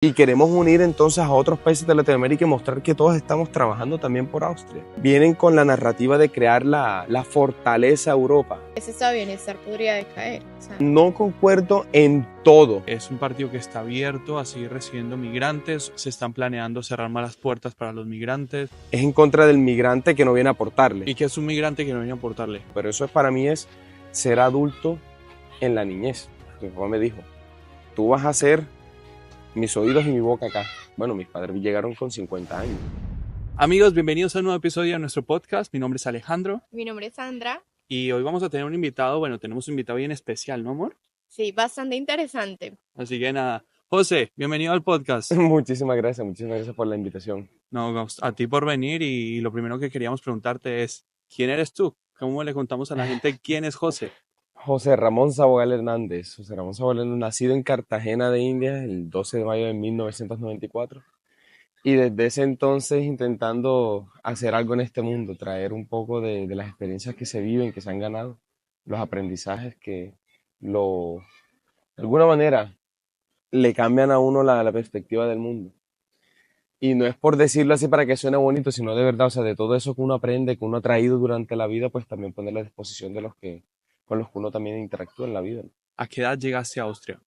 Y queremos unir entonces a otros países de Latinoamérica y mostrar que todos estamos trabajando también por Austria. Vienen con la narrativa de crear la fortaleza Europa. Ese estado de bienestar podría decaer. No concuerdo en todo. Es un partido que está abierto a seguir recibiendo migrantes. Se están planeando cerrar más las puertas para los migrantes. Es en contra del migrante que no viene a aportarle. ¿Y qué es un migrante que no viene a aportarle? Pero eso para mí es ser adulto en la niñez. Mi papá me dijo, tú vas a ser mis oídos y mi boca acá. Bueno, mis padres llegaron con 50 años. Amigos, bienvenidos a un nuevo episodio de nuestro podcast. Mi nombre es Alejandro. Mi nombre es Sandra. Y hoy vamos a tener un invitado, tenemos un invitado bien especial, ¿no, amor? Sí, bastante interesante. Así que nada, José, bienvenido al podcast. Muchísimas gracias por la invitación. No, a ti por venir y lo primero que queríamos preguntarte es, ¿quién eres tú? ¿Cómo le contamos a la gente quién es José? José Ramón Sabogal Hernández. José Ramón Sabogal Hernández, nacido en Cartagena de Indias el 12 de mayo de 1994. Y desde ese entonces intentando hacer algo en este mundo, traer un poco de las experiencias que se viven, que se han ganado, los aprendizajes que de alguna manera le cambian a uno la perspectiva del mundo. Y no es por decirlo así para que suene bonito, sino de verdad, o sea, de todo eso que uno aprende, que uno ha traído durante la vida, pues también ponerlo a disposición de con los que uno también interactúa en la vida, ¿no? ¿A qué edad llegaste a Austria?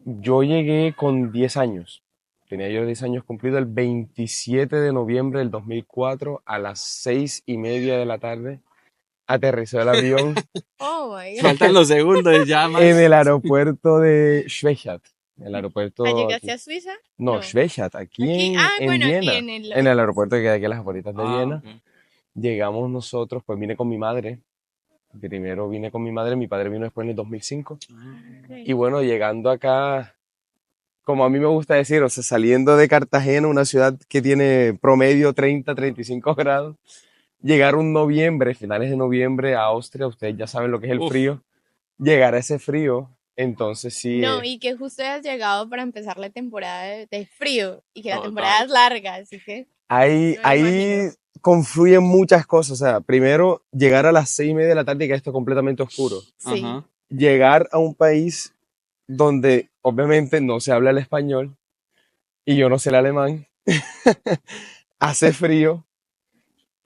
Yo llegué con 10 años. Tenía yo 10 años cumplido el 27 de noviembre del 2004 a las 6:30 de la tarde. Aterrizó el avión Oh my God. Faltan los segundos ya más. en el aeropuerto de Schwechat. El aeropuerto ¿Llegaste aquí. a Suiza? No, No. Schwechat, aquí Aquí. en Bueno, Viena. aquí En el aeropuerto que queda aquí a las afueritas de Viena. Ok. Llegamos nosotros, pues vine con mi madre. Primero vine con mi madre, mi padre vino después en el 2005. Y bueno, llegando acá, como a mí me gusta decir, o sea, saliendo de Cartagena, una ciudad que tiene promedio 30-35 grados, llegar un noviembre, finales de noviembre a Austria, ustedes ya saben lo que es el Uf. frío, llegar a ese frío, entonces sí, No, y que justo hayas llegado para empezar la temporada de frío y que la Total. temporada es larga, así que ahí, me lo imagino. confluyen muchas cosas, o sea, primero llegar a las 6:30 de la tarde y que esto completamente oscuro, Sí. Ajá. llegar a un país donde obviamente no se habla el español y yo no sé el alemán, hace frío,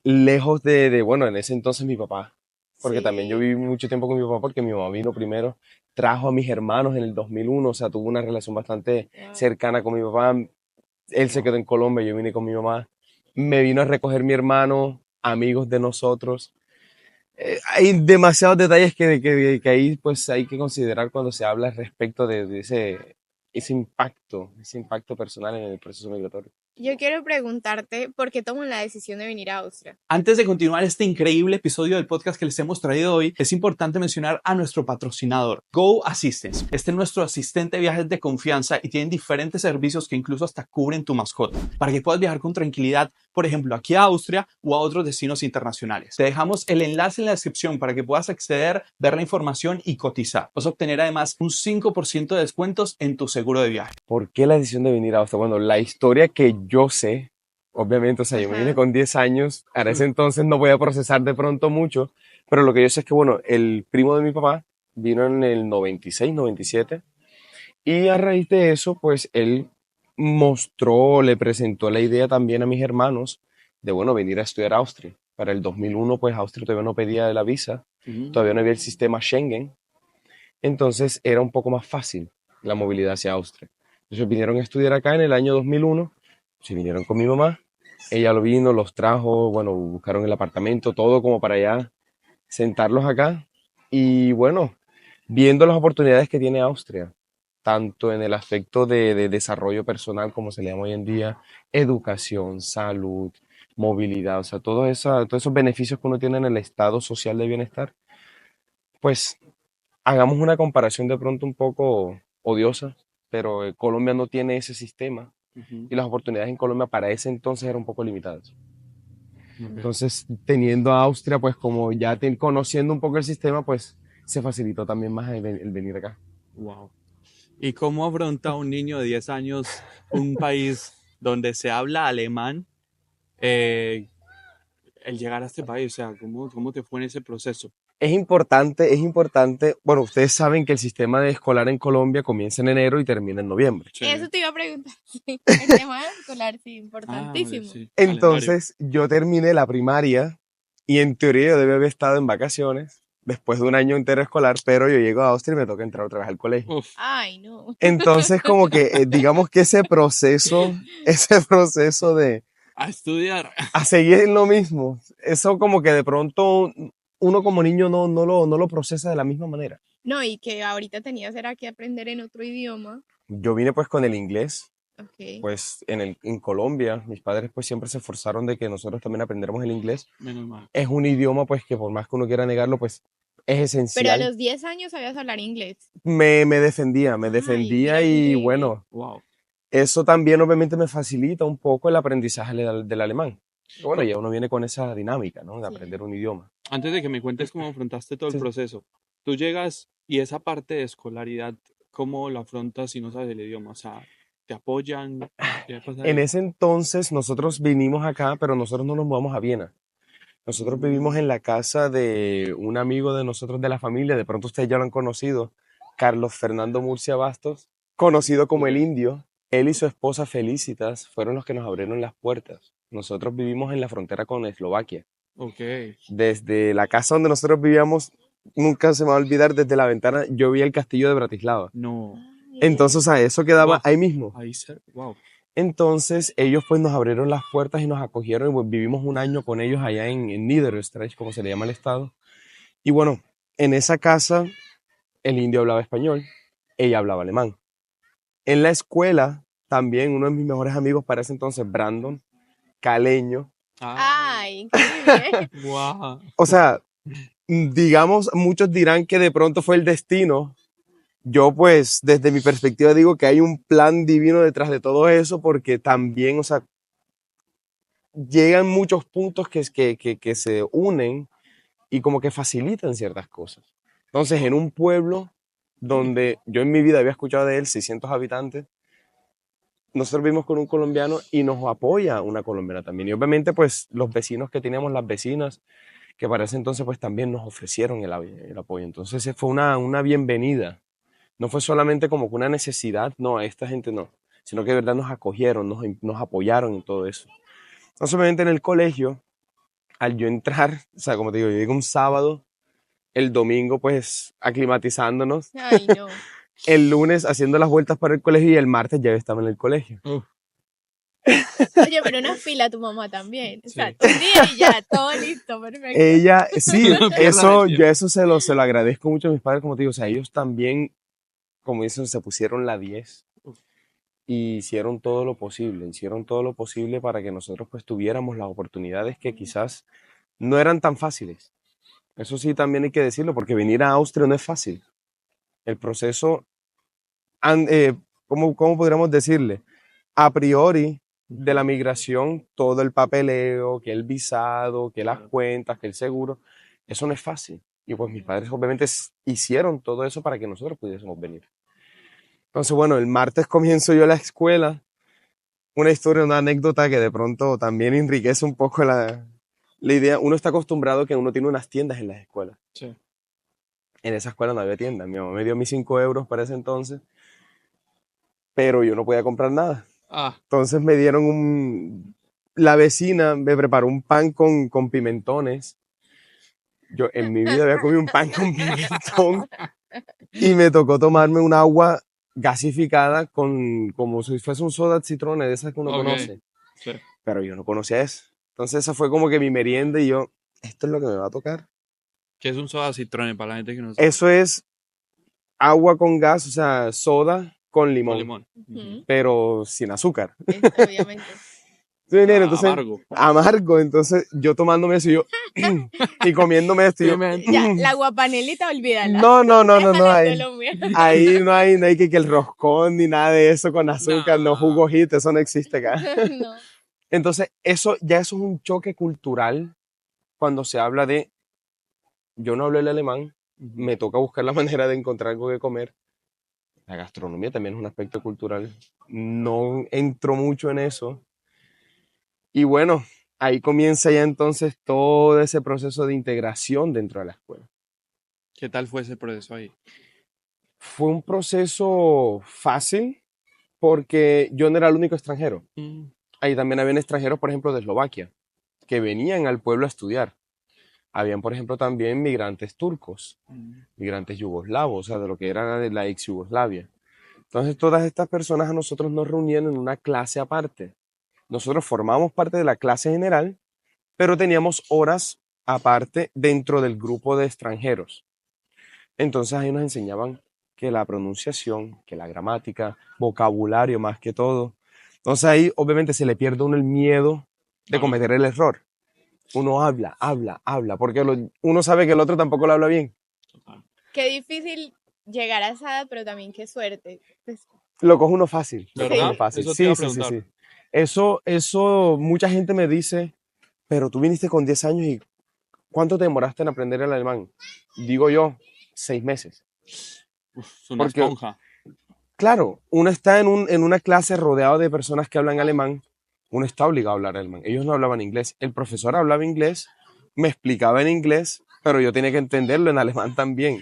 lejos bueno, en ese entonces mi papá, porque también yo Sí. viví mucho tiempo con mi papá porque mi mamá vino primero, trajo a mis hermanos en el 2001, o sea, tuvo una relación bastante Wow. cercana con mi papá, él se quedó en Colombia, yo vine con mi mamá, me vino a recoger mi hermano, amigos de nosotros. Hay demasiados detalles que ahí pues hay que considerar cuando se habla respecto de ese impacto personal en el proceso migratorio. Yo quiero preguntarte por qué toman la decisión de venir a Austria. Antes de continuar este increíble episodio del podcast que les hemos traído hoy, es importante mencionar a nuestro patrocinador, Go Assistance. Este es nuestro asistente de viajes de confianza y tienen diferentes servicios que incluso hasta cubren tu mascota, para que puedas viajar con tranquilidad, por ejemplo, aquí a Austria o a otros destinos internacionales. Te dejamos el enlace en la descripción para que puedas acceder, ver la información y cotizar. Vas a obtener además un 5% de descuentos en tu seguro de viaje. ¿Por qué la decisión de venir a Austria? Bueno, la historia que yo sé, obviamente, o sea, yo me vine Ajá. con 10 años, a ese entonces no voy a procesar de pronto mucho, pero lo que yo sé es que, bueno, el primo de mi papá vino en el 96, 97, y a raíz de eso, pues él le presentó la idea también a mis hermanos de, bueno, venir a estudiar a Austria. Para el 2001, pues Austria todavía no pedía la visa, todavía no había el sistema Schengen, entonces era un poco más fácil la movilidad hacia Austria. Entonces vinieron a estudiar acá en el año 2001, se vinieron con mi mamá, ella lo vino, los trajo, bueno, buscaron el apartamento, todo como para ya sentarlos acá y bueno, viendo las oportunidades que tiene Austria, tanto en el aspecto de desarrollo personal, como se le llama hoy en día, educación, salud, movilidad, o sea, todos esos beneficios que uno tiene en el estado social de bienestar, pues hagamos una comparación de pronto un poco odiosa, pero Colombia no tiene ese sistema y las oportunidades en Colombia para ese entonces eran un poco limitadas. Entonces, teniendo a Austria, pues como ya conociendo un poco el sistema, pues se facilitó también más el venir acá. Wow. ¿Y cómo afronta un niño de 10 años un país donde se habla alemán, el llegar a este país? O sea, ¿cómo te fue en ese proceso? Es importante, bueno, ustedes saben que el sistema de escolar en Colombia comienza en enero y termina en noviembre. Sí. Eso te iba a preguntar. Sí, el tema escolar, sí, Ah, importantísimo. sí, calendario. Entonces, yo terminé la primaria y en teoría yo debía haber estado en vacaciones después de un año entero escolar, pero yo llego a Austria y me toca entrar otra vez al colegio. Uf, Ay, no. Entonces, como que, digamos que ese proceso de a estudiar. a seguir en lo mismo, eso como que de pronto uno como niño no lo procesa de la misma manera. No, y que ahorita tenías era que aprender en otro idioma. Yo vine pues con el inglés, Ok. pues en Colombia, mis padres pues siempre se esforzaron de que nosotros también aprendiéramos el inglés. Menos mal. Es un idioma pues que por más que uno quiera negarlo, pues es Pero a esencial. los 10 años sabías hablar inglés. Me defendía Ay, mira qué y increíble. bueno, Wow. eso también obviamente me facilita un poco el aprendizaje del alemán. Bueno, ya uno viene con esa dinámica, ¿no? De Sí. aprender un idioma. Antes de que me cuentes cómo afrontaste todo el Sí. proceso, tú llegas y esa parte de escolaridad, ¿cómo la afrontas si no sabes el idioma? O sea, ¿te apoyan? ¿Qué pasa En ahí? ese entonces nosotros vinimos acá, pero nosotros no nos mudamos a Viena. Nosotros vivimos en la casa de un amigo de nosotros de la familia, de pronto ustedes ya lo han conocido, Carlos Fernando Murcia Bastos, conocido como el Ok. Indio. Él y su esposa Felicitas fueron los que nos abrieron las puertas. Nosotros vivimos en la frontera con Eslovaquia. Ok. Desde la casa donde nosotros vivíamos, nunca se me va a olvidar, desde la ventana yo vi el castillo de Bratislava. No. Ay, Entonces, o sea, eso quedaba Wow. ahí mismo. Ahí se... Wow. Entonces ellos pues nos abrieron las puertas y nos acogieron y pues, vivimos un año con ellos allá en Niederösterreich, como se le llama el estado. Y bueno, en esa casa el indio hablaba español, ella hablaba alemán. En la escuela también uno de mis mejores amigos para ese entonces, Brandon, caleño. Ah. Ay, increíble. Wow. O sea, digamos, muchos dirán que de pronto fue el destino. Yo pues desde mi perspectiva digo que hay un plan divino detrás de todo eso porque también, o sea, llegan muchos puntos que se unen y como que facilitan ciertas cosas. Entonces, en un pueblo donde yo en mi vida había escuchado de él, 600 habitantes, nosotros vivimos con un colombiano y nos apoya una colombiana también. Y obviamente, pues los vecinos que teníamos, las vecinas, que para ese entonces pues también nos ofrecieron el apoyo. Entonces, fue una bienvenida. No fue solamente como que una necesidad, no, a esta gente no, sino que de verdad nos acogieron, nos apoyaron en todo eso. Entonces, obviamente en el colegio, al yo entrar, o sea, como te digo, yo llegué un sábado, el domingo pues aclimatizándonos, Ay, no. el lunes haciendo las vueltas para el colegio y el martes ya estaba en el colegio. Uf, Oye, pero una fila tu mamá también. O sea, sí. un día y ya, todo listo, perfecto. Ella, sí, No pierdas eso, el tiempo. yo eso se lo agradezco mucho a mis padres, como te digo, o sea, ellos también, como dicen, se pusieron la 10 y hicieron todo lo posible, hicieron todo lo posible para que nosotros pues tuviéramos las oportunidades que quizás no eran tan fáciles. Eso sí también hay que decirlo, porque venir a Austria no es fácil. El proceso, ¿cómo podríamos decirle? A priori de la migración, todo el papeleo, que el visado, que las Claro. cuentas, que el seguro, eso no es fácil. Y pues mis padres obviamente hicieron todo eso para que nosotros pudiésemos venir. Entonces, bueno, el martes comienzo yo la escuela. Una historia, una anécdota que de pronto también enriquece un poco la idea. Uno está acostumbrado que uno tiene unas tiendas en las escuelas. Sí. En esa escuela no había tienda. Mi mamá me dio mis 5 euros para ese entonces, pero yo no podía comprar nada. Ah, Entonces me dieron la vecina me preparó un pan con pimentones. Yo en mi vida había comido un pan con pimentón y me tocó tomarme un agua gasificada como si fuese un soda citrone de esas que uno ok. conoce. Sí. Pero yo no conocía eso. Entonces esa fue como que mi merienda y yo, esto es lo que me va a tocar. ¿Qué es un soda citrone para la gente que no sabe? Eso es agua con gas, o sea, soda con Con limón, limón. Ujú, pero sin azúcar. obviamente. ¿Sí me entiendes? Entonces, Amargo. amargo. Entonces, yo tomándome eso y yo, y comiéndome esto y yo, Pimenta. Ya, la guapanelita, olvídala. no, Déjala en ahí, Colombia. ahí no hay que el roscón ni nada de eso con azúcar, no No. jugo hit, eso no existe acá. No. Entonces, eso es un choque cultural cuando se habla de, yo no hablo el alemán, Ujú. me toca buscar la manera de encontrar algo que comer. La gastronomía también es un aspecto cultural. No entro mucho en eso. Y bueno, ahí comienza ya entonces todo ese proceso de integración dentro de la escuela. ¿Qué tal fue ese proceso ahí? Fue un proceso fácil porque yo no era el único extranjero. Mm, Ahí también habían extranjeros, por ejemplo, de Eslovaquia, que venían al pueblo a estudiar. Habían, por ejemplo, también migrantes turcos, mm, migrantes yugoslavos, o sea, de lo que era de la ex Yugoslavia. Entonces, todas estas personas a nosotros nos reunían en una clase aparte. Nosotros formamos parte de la clase general, pero teníamos horas aparte dentro del grupo de extranjeros. Entonces ahí nos enseñaban que la pronunciación, que la gramática, vocabulario más que todo. Entonces ahí obviamente se le pierde a uno el miedo de claro, cometer el error. Uno habla, porque uno sabe que el otro tampoco lo habla bien. total. Qué difícil llegar a esa edad, pero también qué suerte. Pues, Lo coge uno fácil, lo coge sí, uno ¿Verdad? fácil. Eso te iba Sí, a sí, sí, preguntar. sí. Mucha gente me dice, pero tú viniste con 10 años y ¿cuánto te demoraste en aprender el alemán? Digo yo, 6 meses. Uf, es una Porque esponja. claro, uno está en una clase rodeado de personas que hablan alemán, uno está obligado a hablar alemán. Ellos no hablaban inglés. El profesor hablaba inglés, me explicaba en inglés, pero yo tenía que entenderlo en alemán también.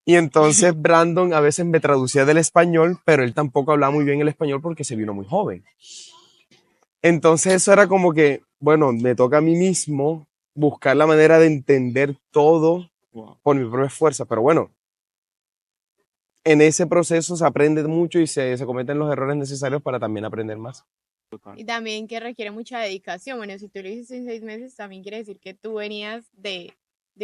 Y entonces Brandon a veces me traducía del español, pero él tampoco hablaba muy bien el español porque se vino muy joven. Entonces eso era como que, bueno, me toca a mí mismo buscar la manera de entender todo Wow, por mi propia fuerza. Pero bueno, en ese proceso se aprende mucho y se cometen los errores necesarios para también aprender más. total. y también que requiere mucha dedicación. Bueno, si tú lo hiciste en 6 meses, también quiere decir que tú venías de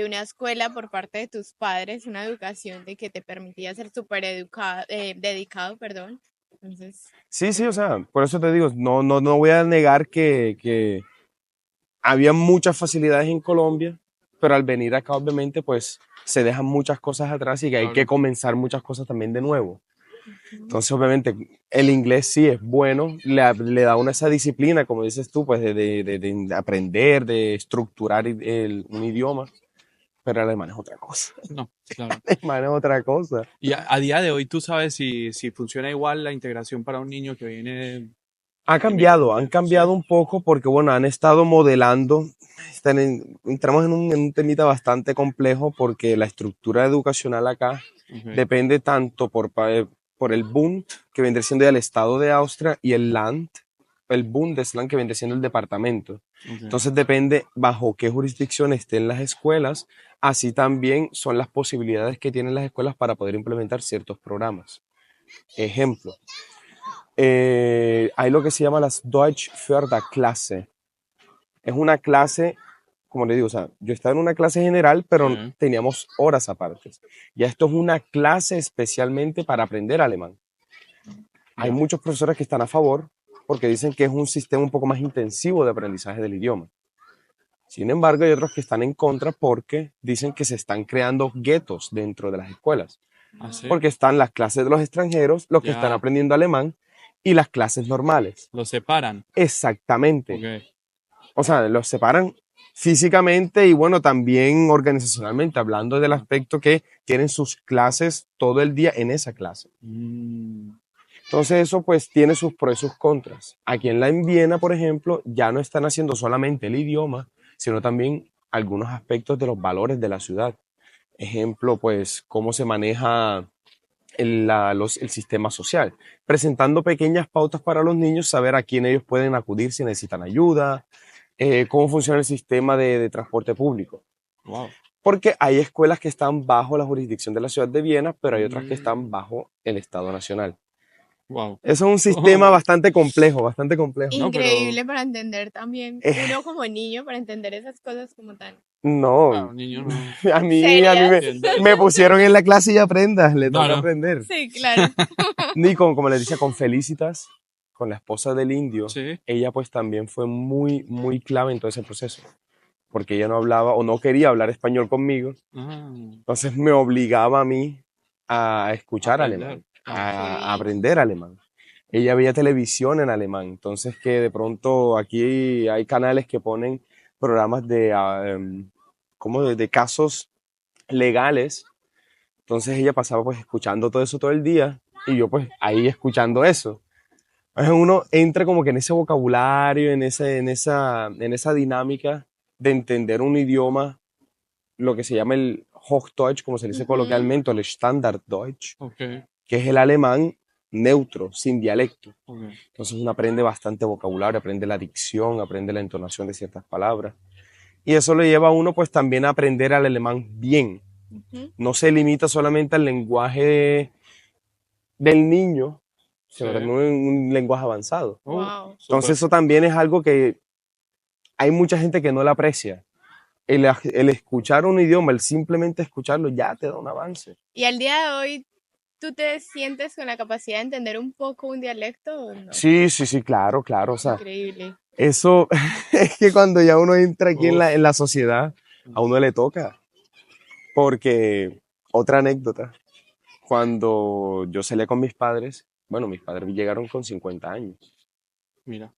una escuela por parte de tus padres, una educación de que te permitía ser súper dedicado, perdón. Entonces, Sí, sí, o sea, por eso te digo, no voy a negar que había muchas facilidades en Colombia, pero al venir acá obviamente pues se dejan muchas cosas atrás y que hay que Claro. comenzar muchas cosas también de nuevo. ujú. Entonces obviamente el inglés sí es bueno, le da una esa disciplina, como dices tú, pues de aprender, de estructurar un idioma, pero el alemán es otra cosa. No, claro. El alemán es otra cosa. Y a día de hoy, ¿tú sabes si funciona igual la integración para un niño que viene Han inmigrante? Sí. cambiado un poco porque, bueno, han estado modelando. Entramos en un temita bastante complejo porque la estructura educacional acá Ok, depende tanto por el Bund, que vendría siendo ya el Estado de Austria, y el Land, el Bundesland, que vendría siendo el departamento. ok. Entonces depende bajo qué jurisdicción estén las escuelas, así también son las posibilidades que tienen las escuelas para poder implementar ciertos programas. Ejemplo, hay lo que se llama las Deutsch Förderklasse. Es una clase, como le digo, o sea, yo estaba en una clase general, Sí. pero teníamos horas aparte. Ya esto es una clase especialmente para aprender alemán. Hay Ya. muchos profesores que están a favor porque dicen que es un sistema un poco más intensivo de aprendizaje del idioma. Sin embargo, hay otros que están en contra porque dicen que se están creando guetos dentro de las escuelas. ¿Ah, sí? Porque están las clases de los extranjeros, los que están Ya. aprendiendo alemán, y las clases normales. Lo separan. Exactamente. Ok. O sea, los separan físicamente y bueno, también organizacionalmente, hablando del aspecto que tienen sus clases todo el día en esa clase. Mm, Entonces eso pues tiene sus pros y sus contras. Aquí en Viena, por ejemplo, ya no están haciendo solamente el idioma, sino también algunos aspectos de los valores de la ciudad. Ejemplo, pues cómo se maneja el sistema social, presentando pequeñas pautas para los niños, saber a quién ellos pueden acudir si necesitan ayuda, cómo funciona el sistema de transporte público. wow. Porque hay escuelas que están bajo la jurisdicción de la ciudad de Viena, pero hay otras que están Mm, bajo el Estado Nacional. wow. Eso es un sistema bastante complejo, bastante complejo. No, pero increíble para entender también, Eh, uno como niño, para entender esas cosas como tan no, claro, niño no a mí serias. entiende. me pusieron en la clase y aprendas, le toca Claro. aprender. Sí, claro. Ni como le decía, con Felicitas, con la esposa del indio, Sí. ella pues también fue muy, muy clave en todo ese proceso, porque ella no hablaba o no quería hablar español conmigo, Ah, entonces me obligaba a mí a escuchar aprender. alemán, Ah, Qué a bien. aprender alemán. Ella veía televisión en alemán, entonces que de pronto aquí hay canales que ponen programas como de casos legales, entonces ella pasaba pues escuchando todo eso todo el día y yo pues ahí escuchando eso. Entonces uno entra como que en ese vocabulario, en esa dinámica de entender un idioma, lo que se llama el Hochdeutsch, como se dice Ujú. coloquialmente, o el Standarddeutsch, Ok, que es el alemán neutro, sin dialecto. ok. Entonces uno aprende bastante vocabulario, aprende la dicción, aprende la entonación de ciertas palabras. Y eso le lleva a uno pues también a aprender al alemán bien. Ujú. No se limita solamente al lenguaje del niño, Sí. sino también un lenguaje avanzado. Wow. Entonces eso también es algo que hay mucha gente que no la aprecia. El escuchar un idioma, el simplemente escucharlo ya te da un avance. Y al día de hoy, ¿tú te sientes con la capacidad de entender un poco un dialecto o no? Sí, sí, sí, claro, claro. O sea, Increíble. eso es que cuando ya uno entra aquí en Uf. en la sociedad, a uno le toca. Porque, otra anécdota, cuando yo salía con mis padres, bueno, mis padres llegaron con 50 años. Mira.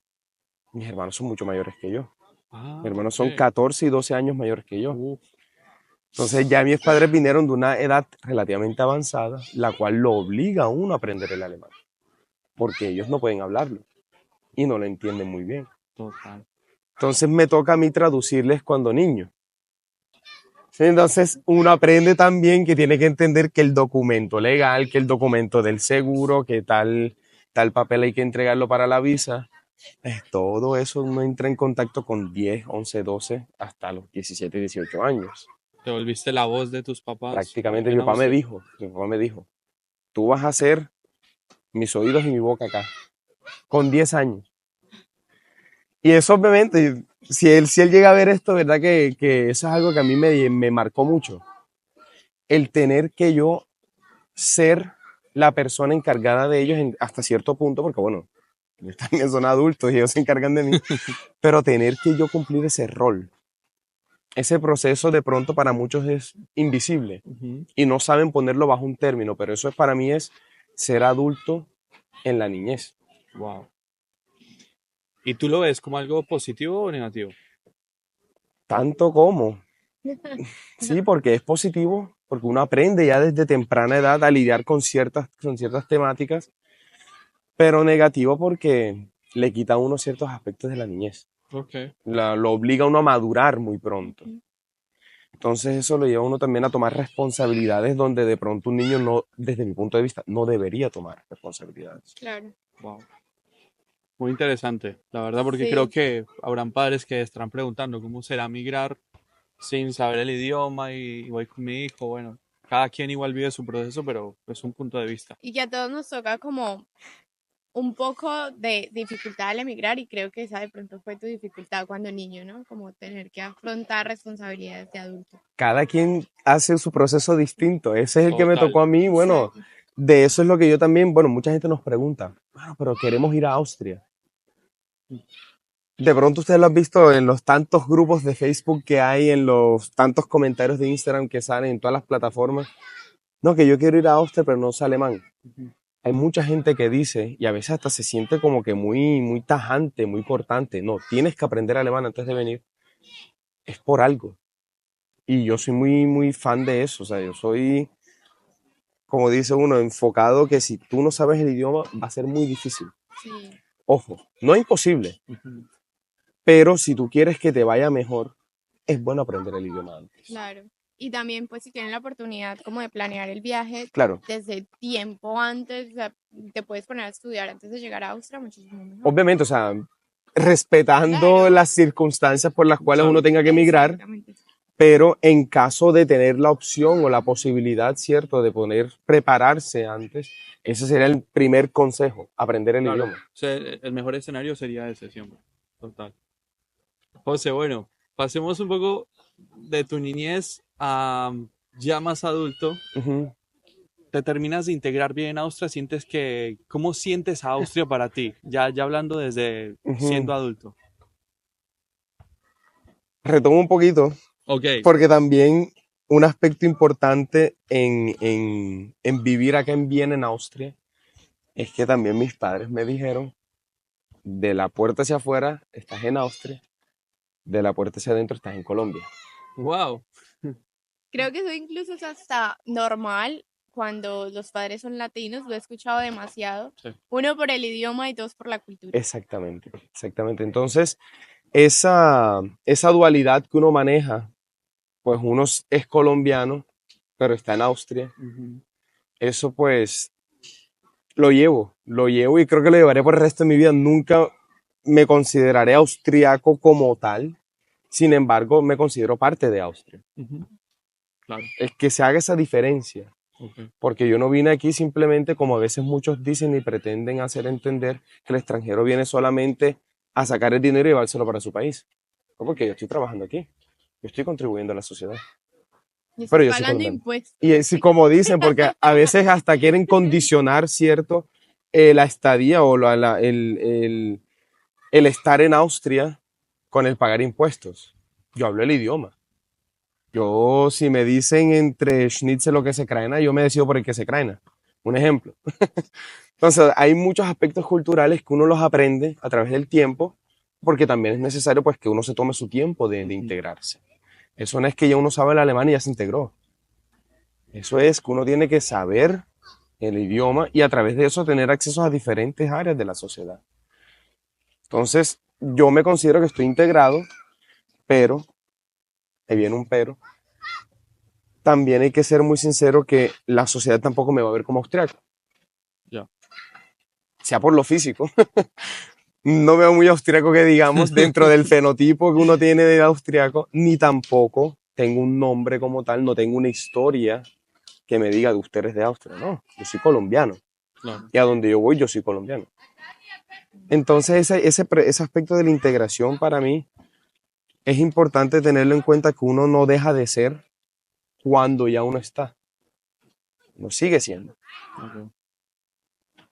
Mis hermanos son mucho mayores que yo. Ah, Mis hermanos son ok. 14 y 12 años mayores que yo. Uf. Entonces ya mis padres vinieron de una edad relativamente avanzada, la cual lo obliga a uno a aprender el alemán, porque ellos no pueden hablarlo y no lo entienden muy bien. Total. Entonces me toca a mí traducirles cuando niño. Sí, entonces uno aprende también que tiene que entender que el documento legal, que el documento del seguro, que tal papel hay que entregarlo para la visa. Todo eso uno entra en contacto con 10, 11, 12, hasta los 17, 18 años. Te volviste la voz de tus papás Prácticamente en Austria. mi papá me dijo, tú vas a ser mis oídos y mi boca acá, con 10 años. Y eso obviamente, si él llega a ver esto, verdad que eso es algo que a mí me marcó mucho. El tener que yo ser la persona encargada de ellos hasta cierto punto, porque bueno, ellos también son adultos y ellos se encargan de mí, pero tener que yo cumplir ese rol. Ese proceso de pronto para muchos es invisible Ujú. y no saben ponerlo bajo un término, pero eso para mí es ser adulto en la niñez. Wow. ¿Y tú lo ves como algo positivo o negativo? Tanto como, sí, porque es positivo, porque uno aprende ya desde temprana edad a lidiar con ciertas temáticas, pero negativo porque le quita a uno ciertos aspectos de la niñez. Ok. Lo obliga a uno a madurar muy pronto. Ujú. Entonces eso lo lleva a uno también a tomar responsabilidades donde de pronto un niño no, desde mi punto de vista, no debería tomar responsabilidades. Claro. Wow. Muy interesante, la verdad, porque creo Sí. que habrán padres que estarán preguntando cómo será migrar sin saber el idioma y voy con mi hijo. Bueno, cada quien igual vive su proceso, pero es un punto de vista. Y que a todos nos toca como un poco de dificultad al emigrar y creo que esa de pronto fue tu dificultad cuando niño, ¿no? Como tener que afrontar responsabilidades de adulto. Cada quien hace su proceso distinto. Ese es el que me Total. tocó a mí. Bueno, Exacto. de eso es lo que yo también, bueno, mucha gente nos pregunta, bueno, pero queremos ir a Austria. De pronto ustedes lo han visto en los tantos grupos de Facebook que hay, en los tantos comentarios de Instagram que salen en todas las plataformas. No, que yo quiero ir a Austria, pero no sé alemán. Ujú. Hay mucha gente que dice, y a veces hasta se siente como que muy tajante, muy cortante. No, tienes que aprender alemán antes de venir. Es por algo. Y yo soy muy fan de eso. O sea, yo soy, como dice uno, enfocado que si tú no sabes el idioma va a ser muy difícil. Sí, Ojo, no imposible, Ujú. pero si tú quieres que te vaya mejor, es bueno aprender el idioma antes. claro. Y también, pues, si tienen la oportunidad como de planear el viaje Claro, desde tiempo antes, o sea, te puedes poner a estudiar antes de llegar a Austria, muchísimo mejor. obviamente, o sea, respetando Claro. las circunstancias por las cuales uno Claro. tenga que emigrar, Exactamente. pero en caso de tener la opción o la posibilidad, ¿cierto?, de poder prepararse antes, ese sería el primer consejo, aprender el Claro. idioma. O sea, el mejor escenario sería ese siempre. Total. José, bueno, pasemos un poco de tu niñez a ya más adulto. Ujú. ¿Te terminas de integrar bien en Austria? ¿Sientes que, cómo sientes a Austria para ti? Ya hablando desde Ujú. siendo adulto. Retomo un poquito, Ok. porque también un aspecto importante en vivir acá en Viena, en Austria, es que también mis padres me dijeron, de la puerta hacia afuera estás en Austria, de la puerta hacia adentro estás en Colombia. Wow. Creo que eso incluso es hasta normal cuando los padres son latinos, lo he escuchado demasiado. Sí. Uno por el idioma y dos por la cultura. Exactamente, exactamente. Entonces, esa dualidad que uno maneja, pues uno es colombiano, pero está en Austria. Ujú. Eso pues lo llevo y creo que lo llevaré por el resto de mi vida. Nunca me consideraré austriaco como tal, sin embargo, me considero parte de Austria. Ujú. Claro. Es que se haga esa diferencia, Ok. porque yo no vine aquí simplemente como a veces muchos dicen y pretenden hacer entender que el extranjero viene solamente a sacar el dinero y llevárselo para su país. No, porque yo estoy trabajando aquí, yo estoy contribuyendo a la sociedad, Y pero estoy yo soy pagando colombiano. impuestos. Y es como dicen, porque a veces hasta quieren condicionar, ¿cierto? La estadía o el estar en Austria con el pagar impuestos. Yo hablo el idioma. Yo, si me dicen entre schnitzel o queso yo me decido por el queso. Un ejemplo. Entonces, hay muchos aspectos culturales que uno los aprende a través del tiempo, porque también es necesario pues que uno se tome su tiempo de Ujú. integrarse. Eso no es que ya uno sabe el alemán y ya se integró. Eso es que uno tiene que saber el idioma y a través de eso tener acceso a diferentes áreas de la sociedad. Entonces, yo me considero que estoy integrado, pero, ahí viene un pero, también hay que ser muy sincero que la sociedad tampoco me va a ver como austriaco, Ya. sea por lo físico. No veo muy austriaco que digamos dentro del fenotipo que uno tiene de austriaco, ni tampoco tengo un nombre como tal, no tengo una historia que me diga de ustedes de Austria, no, yo soy colombiano Claro. y a donde yo voy yo soy colombiano. Entonces ese aspecto de la integración para mí es importante tenerlo en cuenta que uno no deja de ser cuando ya uno está, no sigue siendo. Ok.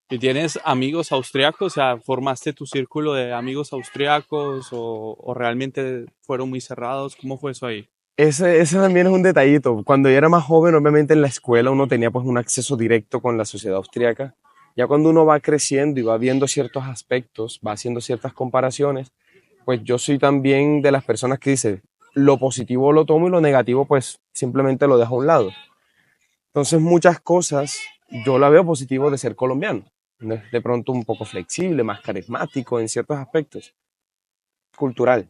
¿Y tienes amigos austriacos? O sea, ¿formaste tu círculo de amigos austriacos o realmente fueron muy cerrados? ¿Cómo fue eso ahí? Ese también es un detallito. Cuando yo era más joven, obviamente en la escuela uno tenía pues un acceso directo con la sociedad austriaca. Ya cuando uno va creciendo y va viendo ciertos aspectos, va haciendo ciertas comparaciones, pues yo soy también de las personas que dice, lo positivo lo tomo y lo negativo pues simplemente lo dejo a un lado. Entonces muchas cosas yo la veo positivo de ser colombiano. De pronto un poco flexible, más carismático en ciertos aspectos, cultural,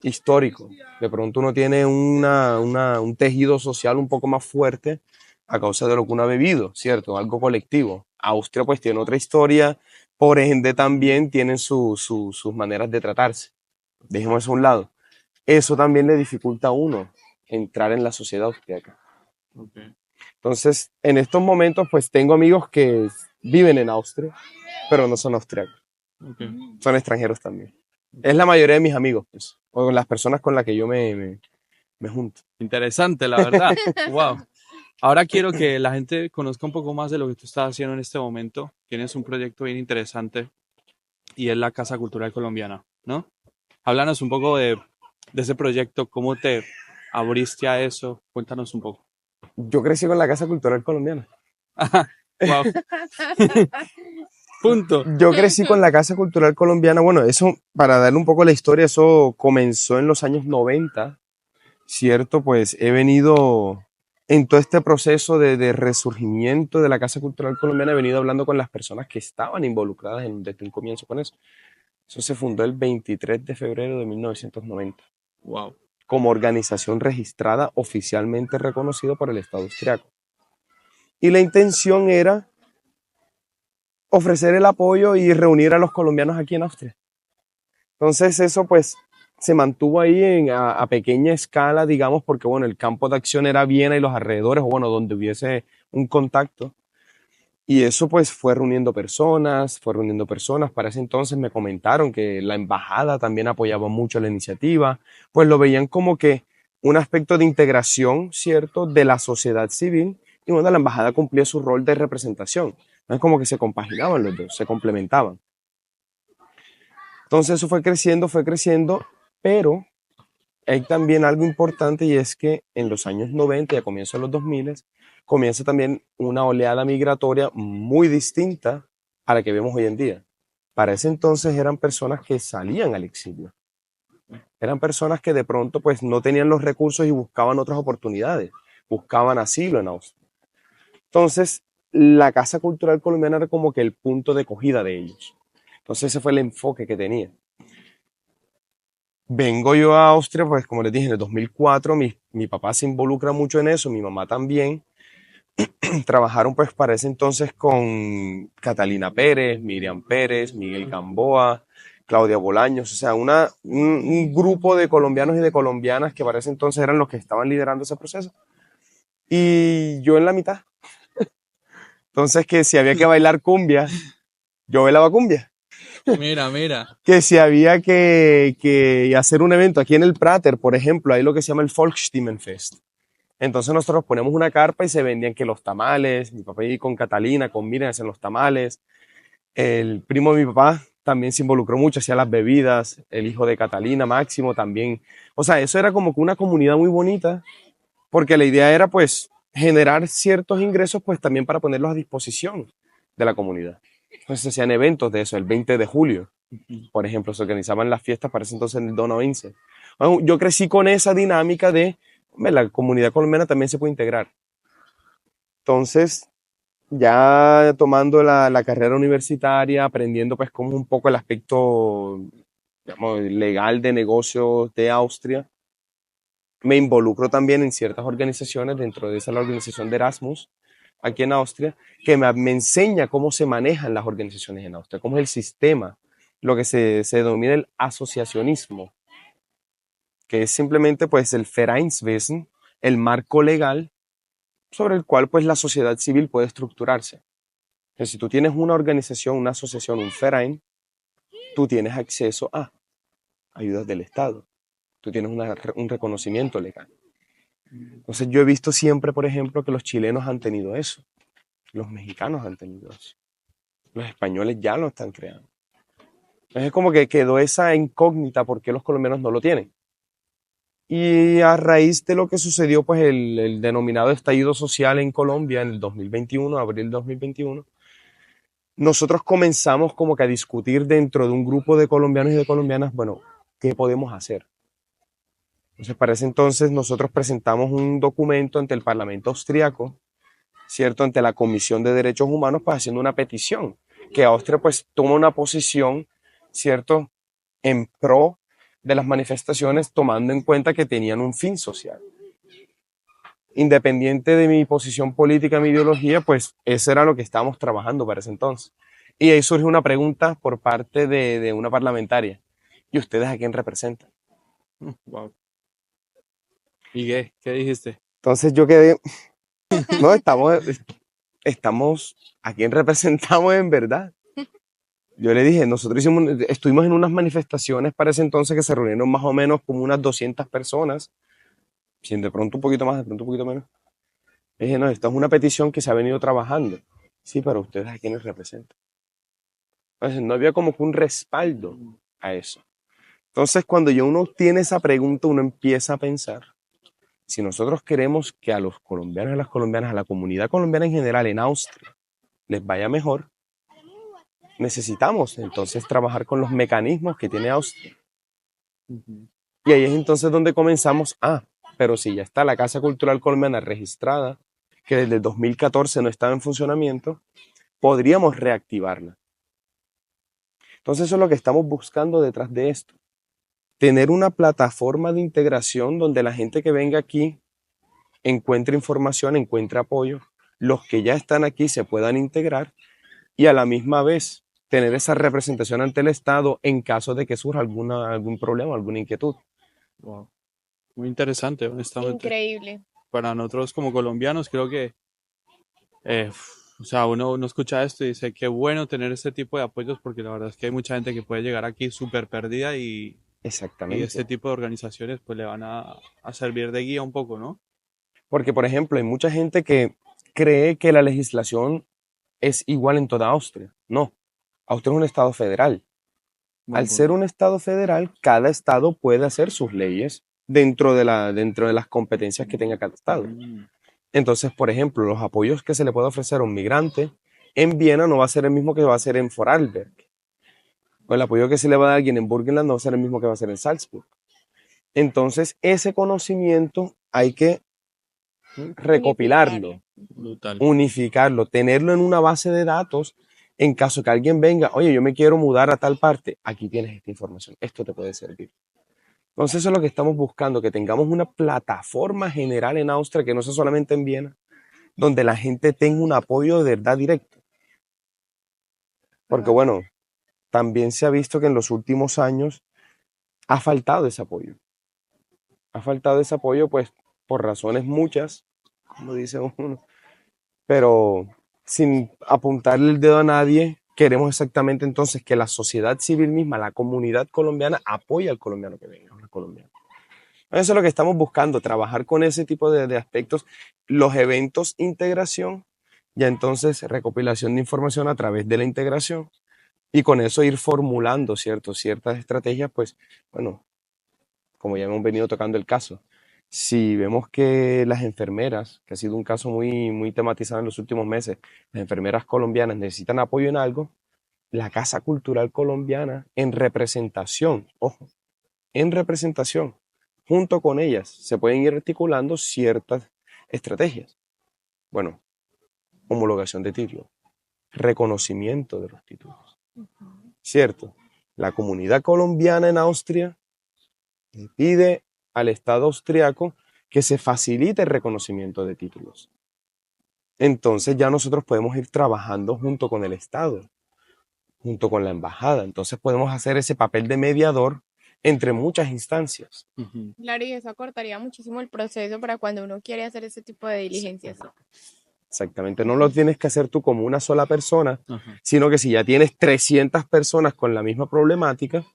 histórico. De pronto uno tiene un tejido social un poco más fuerte a causa de lo que uno ha vivido, ¿cierto? Algo colectivo. Austria pues tiene otra historia, por ende también tienen sus maneras de tratarse. Dejemos eso a un lado. Eso también le dificulta a uno entrar en la sociedad austriaca. Ok. Entonces, en estos momentos pues tengo amigos que viven en Austria, pero no son austriacos, Ok. son extranjeros también. Es la mayoría de mis amigos, pues, o las personas con las que yo me junto. Interesante, la verdad. Wow. Ahora quiero que la gente conozca un poco más de lo que tú estás haciendo en este momento. Tienes un proyecto bien interesante y es la Casa Cultural Colombiana, ¿no? Háblanos un poco de ese proyecto, cómo te abriste a eso. Cuéntanos un poco. Yo crecí con la Casa Cultural Colombiana. Wow. Punto. Yo crecí con la Casa Cultural Colombiana. Bueno, eso, para darle un poco la historia, eso comenzó en los años 90, ¿cierto? Pues he venido en todo este proceso de resurgimiento de la Casa Cultural Colombiana, he venido hablando con las personas que estaban involucradas desde un comienzo con eso. Eso se fundó el 23 de febrero de 1990 Wow. como organización registrada oficialmente reconocida por el Estado austriaco. Y la intención era ofrecer el apoyo y reunir a los colombianos aquí en Austria. Entonces eso pues se mantuvo ahí a pequeña escala, digamos, porque bueno, el campo de acción era Viena y los alrededores, o bueno, donde hubiese un contacto. Y eso pues fue reuniendo personas, fue reuniendo personas. Para ese entonces me comentaron que la embajada también apoyaba mucho la iniciativa, pues lo veían como que un aspecto de integración, ¿cierto?, de la sociedad civil. Y bueno, la embajada cumplía su rol de representación. No es como que se compaginaban los dos, se complementaban. Entonces eso fue creciendo, pero hay también algo importante y es que en los años 90 y a comienzos de los 2000 comienza también una oleada migratoria muy distinta a la que vemos hoy en día. Para ese entonces eran personas que salían al exilio. Eran personas que de pronto pues no tenían los recursos y buscaban otras oportunidades, buscaban asilo en Austria. Entonces, la Casa Cultural Colombiana era como que el punto de acogida de ellos. Entonces ese fue el enfoque que tenía. vengo yo a Austria, pues como les dije, en el 2004, mi papá se involucra mucho en eso, mi mamá también. Trabajaron pues para ese entonces con Catalina Pérez, Miriam Pérez, Miguel Gamboa, Claudia Bolaños, o sea, un grupo de colombianos y de colombianas que para ese entonces eran los que estaban liderando ese proceso. Y yo en la mitad. Entonces que si había que bailar cumbia, yo bailaba cumbia. Mira, mira. Que si había que hacer un evento aquí en el Prater, por ejemplo, hay lo que se llama el Volksstimmenfest. Entonces nosotros ponemos una carpa y se vendían que los tamales, mi papá y con Catalina, con Miriam hacían los tamales, el primo de mi papá también se involucró mucho, hacía las bebidas, el hijo de Catalina, Máximo también. O sea, eso era como que una comunidad muy bonita, porque la idea era pues generar ciertos ingresos pues también para ponerlos a disposición de la comunidad. Entonces se hacían eventos de eso, el 20 de julio, por ejemplo, se organizaban las fiestas para ese entonces en el Donau Insel. Bueno, yo crecí con esa dinámica de hombre, la comunidad colombiana también se puede integrar. Entonces, ya tomando la carrera universitaria, aprendiendo pues como un poco el aspecto, digamos, legal de negocios de Austria, me involucro también en ciertas organizaciones, dentro de esa la organización de Erasmus, aquí en Austria, que me enseña cómo se manejan las organizaciones en Austria, cómo es el sistema, lo que se denomina el asociacionismo, que es simplemente pues el Vereinswesen, el marco legal sobre el cual pues la sociedad civil puede estructurarse. Entonces, si tú tienes una organización, una asociación, un Verein, tú tienes acceso a ayudas del Estado, tú tienes un reconocimiento legal. Entonces yo he visto siempre, por ejemplo, que los chilenos han tenido eso, los mexicanos han tenido eso, los españoles ya lo están creando. Entonces es como que quedó esa incógnita por qué los colombianos no lo tienen. Y a raíz de lo que sucedió, pues el denominado estallido social en Colombia en el 2021, abril 2021, nosotros comenzamos como que a discutir dentro de un grupo de colombianos y de colombianas, bueno, ¿qué podemos hacer? Entonces, para ese entonces nosotros presentamos un documento ante el Parlamento austriaco, ¿cierto? Ante la Comisión de Derechos Humanos, pues haciendo una petición, que Austria pues toma una posición, ¿cierto? En pro de las manifestaciones, tomando en cuenta que tenían un fin social. Independiente de mi posición política, mi ideología, pues eso era lo que estábamos trabajando para ese entonces. Y ahí surge una pregunta por parte de una parlamentaria. ¿Y ustedes a quién representan? Wow. ¿Y qué dijiste? Entonces yo quedé, no, estamos, ¿a quién representamos en verdad? Yo le dije, nosotros estuvimos en unas manifestaciones para ese entonces que se reunieron más o menos como unas 200 personas, si de pronto un poquito más, de pronto un poquito menos. Le dije, no, esto es una petición que se ha venido trabajando. Sí, pero ustedes a quiénes representan. Entonces no había como que un respaldo a eso. Entonces cuando ya uno tiene esa pregunta, uno empieza a pensar, si nosotros queremos que a los colombianos y a las colombianas, a la comunidad colombiana en general en Austria, les vaya mejor, necesitamos entonces trabajar con los mecanismos que tiene Austria. Y ahí es entonces donde comenzamos, pero si ya está la Casa Cultural Colombiana registrada, que desde el 2014 no estaba en funcionamiento, podríamos reactivarla. Entonces eso es lo que estamos buscando detrás de esto. Tener una plataforma de integración donde la gente que venga aquí encuentre información, encuentre apoyo, los que ya están aquí se puedan integrar y a la misma vez tener esa representación ante el Estado en caso de que surja algún problema, alguna inquietud. Wow. Muy interesante, honestamente. Increíble. Para nosotros como colombianos creo que, o sea, uno escucha esto y dice, qué bueno tener este tipo de apoyos porque la verdad es que hay mucha gente que puede llegar aquí súper perdida y Exactamente. este tipo de organizaciones pues le van a servir de guía un poco, ¿no? Porque, por ejemplo, hay mucha gente que cree que la legislación es igual en toda Austria. No, Austria es un estado federal. Al ser un estado federal, cada estado puede hacer sus leyes dentro de las competencias que tenga cada estado. Entonces, por ejemplo, los apoyos que se le puede ofrecer a un migrante en Viena no va a ser el mismo que va a ser en Vorarlberg. O el apoyo que se le va a dar a alguien en Burgenland no va a ser el mismo que va a ser en Salzburg. Entonces, ese conocimiento hay que recopilarlo, unificarlo, tenerlo en una base de datos en caso que alguien venga, oye, yo me quiero mudar a tal parte, aquí tienes esta información, esto te puede servir. Entonces eso es lo que estamos buscando, que tengamos una plataforma general en Austria, que no sea solamente en Viena, donde la gente tenga un apoyo de verdad directo. Porque Correcto. bueno, también se ha visto que en los últimos años ha faltado ese apoyo. Ha faltado ese apoyo pues por razones muchas, como dice uno, pero sin apuntarle el dedo a nadie, queremos exactamente entonces que la sociedad civil misma, la comunidad colombiana, apoye al colombiano que venga, al colombiano. Eso es lo que estamos buscando, trabajar con ese tipo de aspectos, los eventos integración, ya entonces recopilación de información a través de la integración y con eso ir formulando ciertas estrategias, pues bueno, como ya hemos venido tocando el caso. Si vemos que las enfermeras, que ha sido un caso muy tematizado en los últimos meses, las enfermeras colombianas necesitan apoyo en algo, la Casa Cultural Colombiana en representación, ojo, en representación, junto con ellas se pueden ir articulando ciertas estrategias. Bueno, homologación de títulos, reconocimiento de los títulos, Ujú. ¿cierto? La comunidad colombiana en Austria le pide al Estado austriaco que se facilite el reconocimiento de títulos. Entonces ya nosotros podemos ir trabajando junto con el Estado, junto con la embajada. Entonces podemos hacer ese papel de mediador entre muchas instancias. Ujú. Claro, y eso acortaría muchísimo el proceso para cuando uno quiere hacer ese tipo de diligencias. Exactamente, no lo tienes que hacer tú como una sola persona, Ajá. sino que si ya tienes 300 personas con la misma problemática,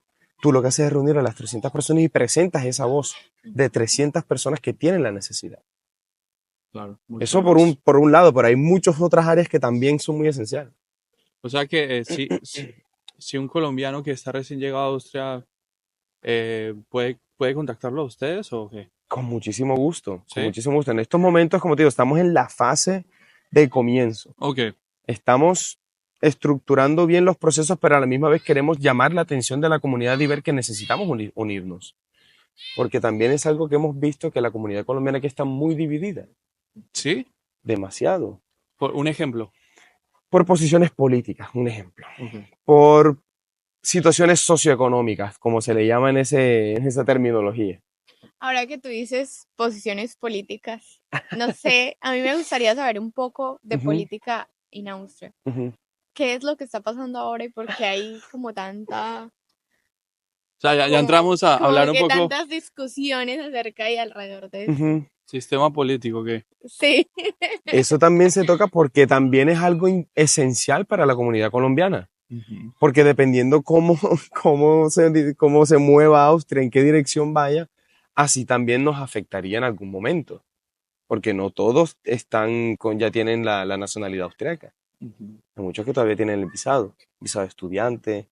tú lo que haces es reunir a las 300 personas y presentas esa voz de 300 personas que tienen la necesidad. Claro, mucha Eso voz. por un lado, pero hay muchas otras áreas que también son muy esenciales. O sea que si un colombiano que está recién llegado a Austria puede contactarlo a ustedes o qué? Con muchísimo gusto, con Sí. muchísimo gusto. En estos momentos, como te digo, estamos en la fase de comienzo. Ok. Estamos estructurando bien los procesos, pero a la misma vez queremos llamar la atención de la comunidad y ver que necesitamos unirnos. Porque también es algo que hemos visto que la comunidad colombiana aquí está muy dividida, Sí. demasiado, Por un ejemplo. por posiciones políticas, un ejemplo, Ok. por situaciones socioeconómicas, como se le llama en esa terminología. Ahora que tú dices posiciones políticas, no sé, a mí me gustaría saber un poco de Ujú, política en Austria. ujú, ¿Qué es lo que está pasando ahora y por qué hay como tanta, O sea, ya entramos a como hablar un que poco tantas discusiones acerca y alrededor de eso? ujú. sistema político, ¿qué? Sí. Eso también se toca porque también es algo esencial para la comunidad colombiana. Ujú. Porque dependiendo cómo se mueva Austria, en qué dirección vaya, así también nos afectaría en algún momento. Porque no todos ya tienen la nacionalidad austriaca. Ujú. Hay muchos que todavía tienen el visado de estudiante,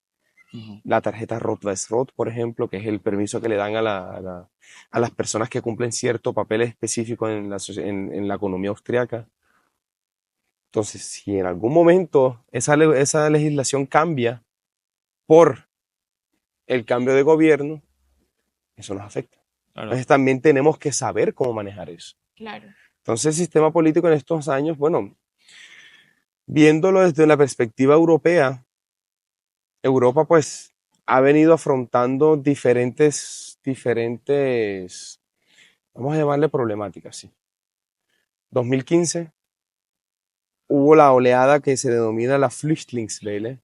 Ujú. la tarjeta Rot-Weiß-Rot, por ejemplo, que es el permiso que le dan a las personas que cumplen cierto papel específico en la economía austriaca. Entonces, si en algún momento esa legislación cambia por el cambio de gobierno, eso nos afecta. Claro. Entonces también tenemos que saber cómo manejar eso. Claro. Entonces el sistema político en estos años, bueno, viéndolo desde la perspectiva europea, Europa pues ha venido afrontando diferentes, vamos a llamarle problemáticas, sí. 2015 hubo la oleada que se denomina la Flüchtlingswelle,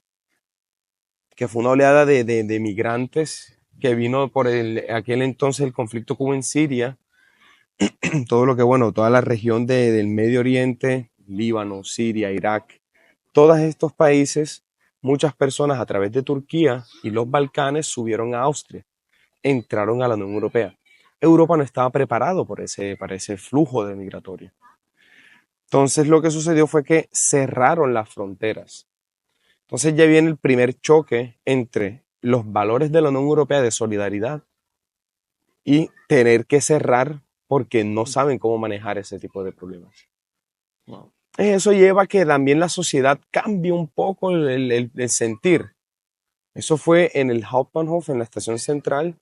que fue una oleada de migrantes que vino por aquel entonces el conflicto que hubo en Siria, todo lo que, bueno, toda la región del Medio Oriente, Líbano, Siria, Irak, todos estos países, muchas personas a través de Turquía y los Balcanes subieron a Austria, entraron a la Unión Europea. Europa no estaba preparado para ese flujo de migratorio. Entonces lo que sucedió fue que cerraron las fronteras. Entonces ya viene el primer choque entre los valores de la Unión Europea de solidaridad y tener que cerrar porque no saben cómo manejar ese tipo de problemas. Wow. Eso lleva a que también la sociedad cambie un poco el sentir. Eso fue en el Hauptbahnhof, en la estación central.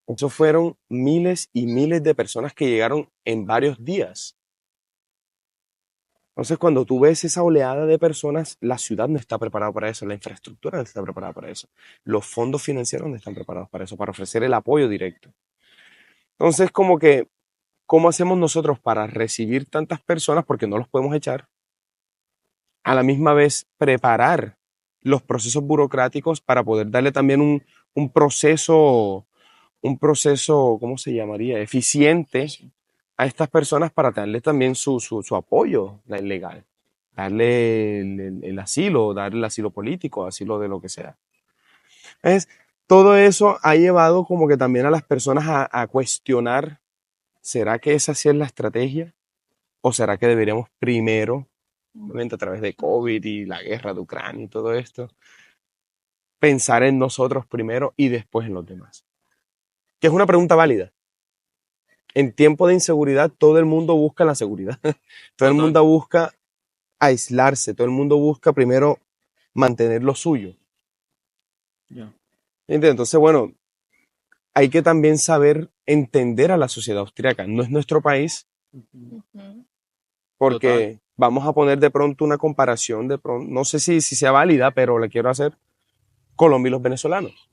Eso fueron miles y miles de personas que llegaron en varios días. Entonces, cuando tú ves esa oleada de personas, la ciudad no está preparada para eso, la infraestructura no está preparada para eso, los fondos financieros no están preparados para eso, para ofrecer el apoyo directo. Entonces, como que, ¿cómo hacemos nosotros para recibir tantas personas? Porque no los podemos echar. A la misma vez, preparar los procesos burocráticos para poder darle también un proceso, ¿cómo se llamaría? Eficiente a estas personas para darle también su apoyo legal. Darle el asilo, darle el asilo político, asilo de lo que sea. Es, todo eso ha llevado como que también a las personas a cuestionar, ¿será que esa sí es la estrategia? ¿O será que deberíamos primero, obviamente a través de COVID y la guerra de Ucrania y todo esto, pensar en nosotros primero y después en los demás? Que es una pregunta válida. En tiempo de inseguridad todo el mundo busca la seguridad. Todo el Total. mundo busca aislarse, todo el mundo busca primero mantener lo suyo. Ya. ¿Entiendes? Entonces, bueno, hay que también saber entender a la sociedad austríaca. No es nuestro país, Ujú. Ujú. porque vamos a poner de pronto una comparación, de pronto, no sé si sea válida, pero la quiero hacer, Colombia y los venezolanos.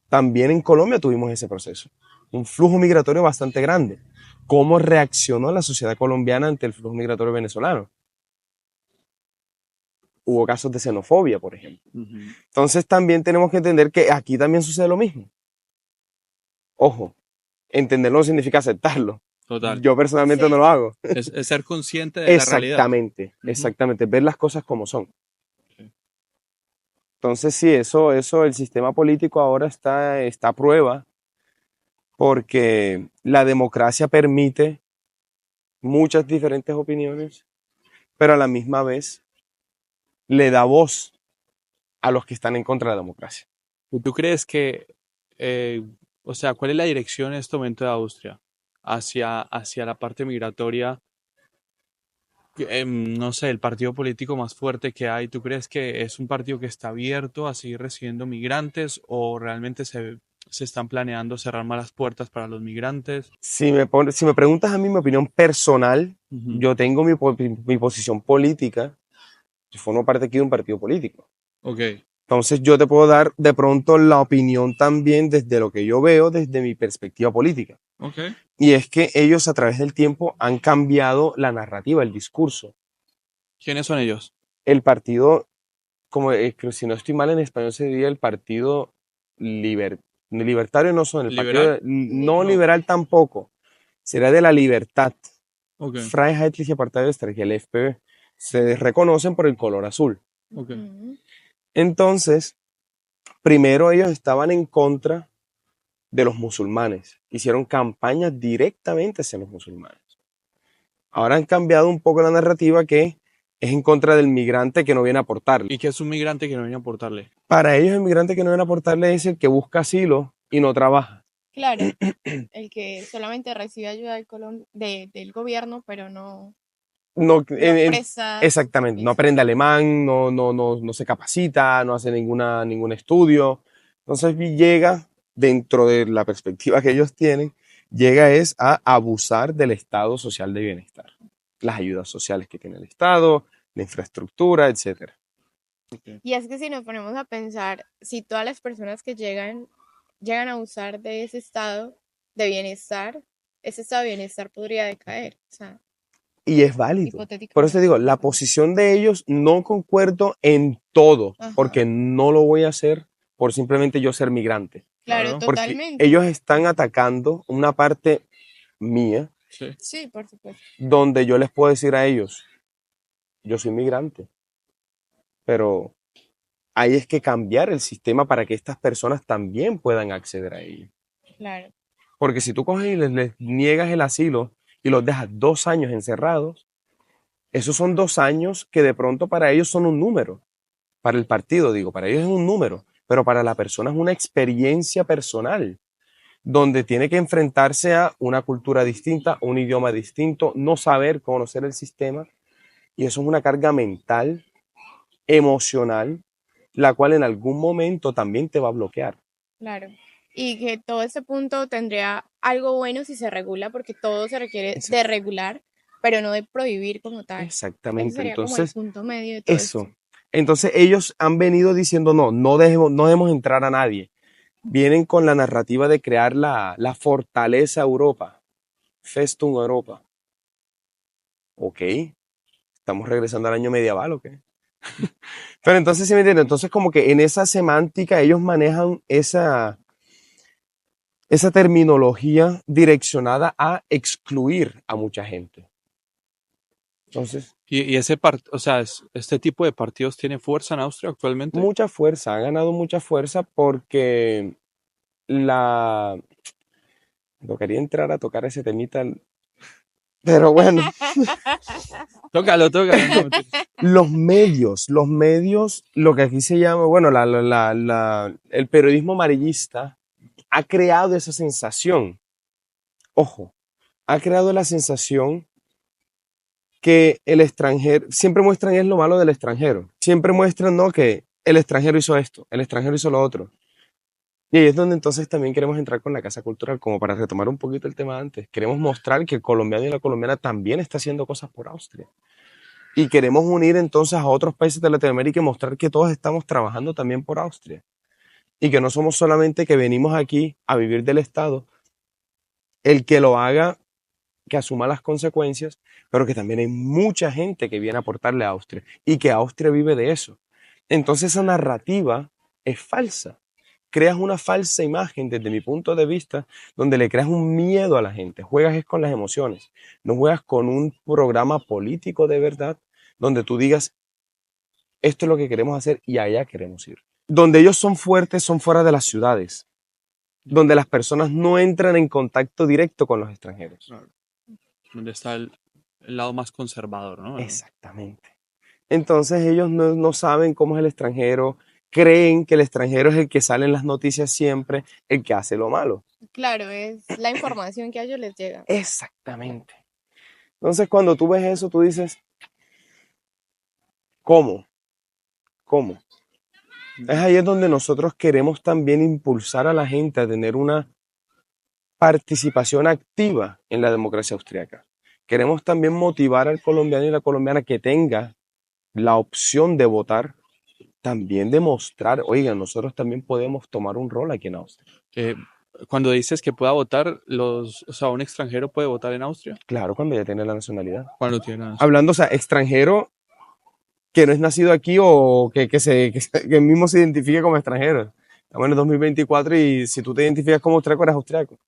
También en Colombia tuvimos ese proceso, un flujo migratorio bastante grande. ¿Cómo reaccionó la sociedad colombiana ante el flujo migratorio venezolano? Hubo casos de xenofobia, por ejemplo. Ujú. Entonces también tenemos que entender que aquí también sucede lo mismo. Ojo, entenderlo no significa aceptarlo. Total. Yo personalmente no Sí, lo hago. Es ser consciente de la realidad. Exactamente, Ujú. exactamente, ver las cosas como son. Sí. Entonces, sí, eso, el sistema político ahora está a prueba porque la democracia permite muchas diferentes opiniones, pero a la misma vez le da voz a los que están en contra de la democracia. ¿Y tú crees que, eh, o sea, cuál es la dirección en este momento de Austria hacia la parte migratoria? No sé, el partido político más fuerte que hay, ¿tú crees que es un partido que está abierto a seguir recibiendo migrantes o realmente se están planeando cerrar más las puertas para los migrantes? Si me preguntas a mí mi opinión personal, Ujú. yo tengo mi posición política, yo formo parte aquí de un partido político. Ok, Entonces yo te puedo dar de pronto la opinión también desde lo que yo veo, desde mi perspectiva política. ok. Y es que ellos a través del tiempo han cambiado la narrativa, el discurso. ¿Quiénes son ellos? El partido, como creo, si no estoy mal en español, se diría el partido liber- libertario, no son, el ¿Liberal? partido no No. liberal tampoco, será de la libertad. Ok, Freiheitliche Partei Österreich, el FPÖ, se reconocen por el color azul. ok. ujú. Entonces, primero ellos estaban en contra de los musulmanes, hicieron campañas directamente hacia los musulmanes. Ahora han cambiado un poco la narrativa que es en contra del migrante que no viene a aportarle. ¿Y qué es un migrante que no viene a aportarle? Para ellos el migrante que no viene a aportarle es el que busca asilo y no trabaja. Claro, el que solamente recibe ayuda del gobierno, pero No, no presta exactamente, no servicio. aprende alemán, no se capacita, no hace ningún estudio. Entonces llega, dentro de la perspectiva que ellos tienen, llega es a abusar del estado social de bienestar. Las ayudas sociales que tiene el Estado, la infraestructura, etcétera. Ok. Y es que si nos ponemos a pensar, si todas las personas que llegan a usar de ese estado de bienestar, ese estado de bienestar podría decaer. O sea, Y es válido. Por eso te hipotéticamente. digo, la posición de ellos no concuerdo en todo, Ajá. porque no lo voy a hacer por simplemente yo ser migrante. Claro, Claro. Porque totalmente. ellos están atacando una parte mía Sí. Sí, por supuesto. donde yo les puedo decir a ellos, yo soy migrante, pero hay es que cambiar el sistema para que estas personas también puedan acceder a ello. Claro. Porque si tú coges y les niegas el asilo y los dejas 2 años encerrados, esos son 2 años que de pronto para ellos son un número. Para el partido, digo, para ellos es un número, pero para la persona es una experiencia personal, donde tiene que enfrentarse a una cultura distinta, un idioma distinto, no saber conocer el sistema, y eso es una carga mental, emocional, la cual en algún momento también te va a bloquear. Claro. Y que todo ese punto tendría algo bueno si se regula, porque todo se requiere Esa- de regular, pero no de prohibir como tal. Ese Exactamente, sería como el entonces, punto medio de todo esto. eso. Entonces ellos han venido diciendo, no debemos entrar a nadie. vienen con la narrativa de crear la fortaleza Europa, Festung Europa. Ok, estamos regresando al año medieval, ¿ok? Pero entonces, ¿sí me entiendes? Entonces como que en esa semántica ellos manejan esa terminología direccionada a excluir a mucha gente. Entonces, Y o sea, este tipo de partidos tiene fuerza en Austria actualmente. mucha fuerza, ha ganado mucha fuerza porque la... No quería entrar a tocar ese temita, pero bueno, Tócalo, tócalo. No, los medios, lo que aquí se llama, bueno, el periodismo amarillista ha creado esa sensación, ojo, ha creado la sensación que el extranjero, siempre muestran es lo malo del extranjero, siempre muestran, ¿no? Que el extranjero hizo esto, el extranjero hizo lo otro. Y ahí es donde entonces también queremos entrar con la Casa Cultural, como para retomar un poquito el tema antes. Queremos mostrar que el colombiano y la colombiana también está haciendo cosas por Austria. Y queremos unir entonces a otros países de Latinoamérica y mostrar que todos estamos trabajando también por Austria. Y que no somos solamente que venimos aquí a vivir del Estado, el que lo haga, que asuma las consecuencias, pero que también hay mucha gente que viene a aportarle a Austria y que Austria vive de eso. Entonces esa narrativa es falsa. Creas una falsa imagen desde mi punto de vista, donde le creas un miedo a la gente. Juegas es con las emociones, no juegas con un programa político de verdad, donde tú digas, esto es lo que queremos hacer y allá queremos ir. Donde ellos son fuertes son fuera de las ciudades, donde las personas no entran en contacto directo con los extranjeros. Claro. Donde está el lado más conservador, ¿no? Exactamente. Entonces ellos no saben cómo es el extranjero, creen que el extranjero es el que sale en las noticias siempre, el que hace lo malo. Claro, es la información que a ellos les llega. Exactamente. Entonces cuando tú ves eso, tú dices, ¿cómo? ¿Cómo? Es ahí es donde nosotros queremos también impulsar a la gente a tener una participación activa en la democracia austriaca. Queremos también motivar al colombiano y la colombiana que tenga la opción de votar, también demostrar, oigan, nosotros también podemos tomar un rol aquí en Austria. Cuando dices que pueda votar, o sea, un extranjero puede votar en Austria. Claro, cuando ya tiene la nacionalidad. Cuando tiene Hablando, o sea, extranjero que no es nacido aquí o que mismo se identifique como extranjero. Estamos en el 2024 y si tú te identificas como austriaco, eres austriaco.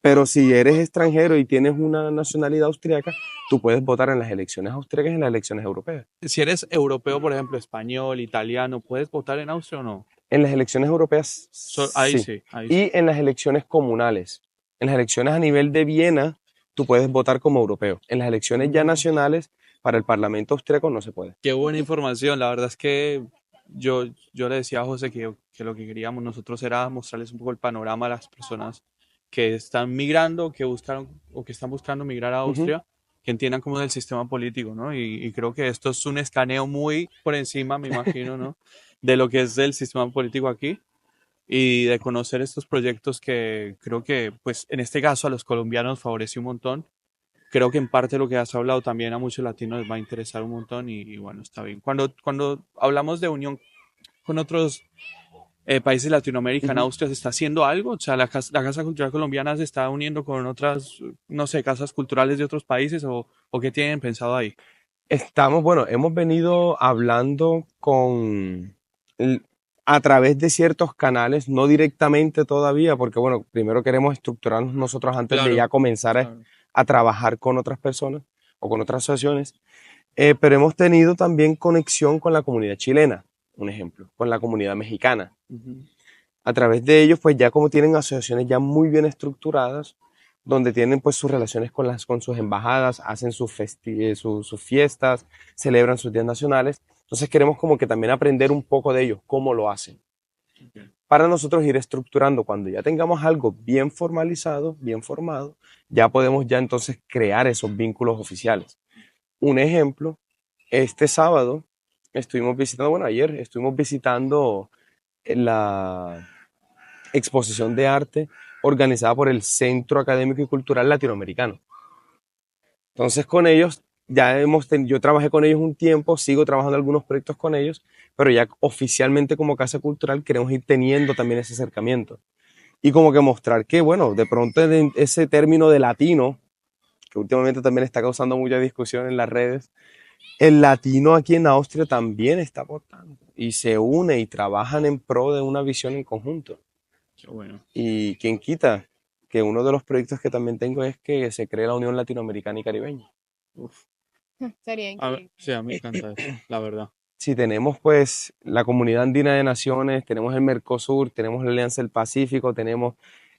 Pero si eres extranjero y tienes una nacionalidad austriaca, tú puedes votar en las elecciones austriacas y en las elecciones europeas. Si eres europeo, por ejemplo, español, italiano, ¿puedes votar en Austria o no? En las elecciones europeas, Ahí sí. sí. Ahí Y en las elecciones comunales. En las elecciones a nivel de Viena, tú puedes votar como europeo. En las elecciones ya nacionales, para el Parlamento austriaco no se puede. Qué buena información. La verdad es que yo le decía a José que lo que queríamos nosotros era mostrarles un poco el panorama a las personas que están migrando, que buscaron o que están buscando migrar a Austria, que entiendan cómo es el sistema político, ¿no? Y creo que esto es un escaneo muy por encima, me imagino, ¿no? De lo que es el sistema político aquí y de conocer estos proyectos que creo que, pues, en este caso a los colombianos favoreció un montón. Creo que en parte lo que has hablado también a muchos latinos les va a interesar un montón y bueno, está bien. Cuando hablamos de unión con otros países de Latinoamérica, en Austria, ¿se está haciendo algo? O sea, la Casa Cultural Colombiana se está uniendo con otras, no sé, casas culturales de otros países o qué tienen pensado ahí. Bueno, hemos venido hablando a través de ciertos canales, no directamente todavía, porque bueno, primero queremos estructurarnos nosotros antes de ya comenzar a trabajar con otras personas o con otras asociaciones, pero hemos tenido también conexión con la comunidad chilena, un ejemplo, con la comunidad mexicana. A través de ellos, pues ya como tienen asociaciones ya muy bien estructuradas, donde tienen pues sus relaciones con sus embajadas, hacen sus fiestas, celebran sus días nacionales. Entonces queremos como que también aprender un poco de ellos, cómo lo hacen. Para nosotros ir estructurando, cuando ya tengamos algo bien formalizado, bien formado, ya podemos ya entonces crear esos vínculos oficiales. Un ejemplo, este sábado estuvimos visitando, bueno, ayer estuvimos visitando la exposición de arte organizada por el Centro Académico y Cultural Latinoamericano. Entonces con ellos, yo trabajé con ellos un tiempo, sigo trabajando algunos proyectos con ellos, pero ya oficialmente como Casa Cultural queremos ir teniendo también ese acercamiento. Y como que mostrar que, bueno, de pronto ese término de latino, que últimamente también está causando mucha discusión en las redes, el latino aquí en Austria también está aportando y se une y trabajan en pro de una visión en conjunto. Qué bueno. Y quién quita que uno de los proyectos que también tengo es que se cree la Unión Latinoamericana y Caribeña. Uf. Sería increíble. Sí, a mí me encanta eso, la verdad. Sí, tenemos pues la Comunidad Andina de Naciones, tenemos el Mercosur, tenemos la Alianza del Pacífico, tenemos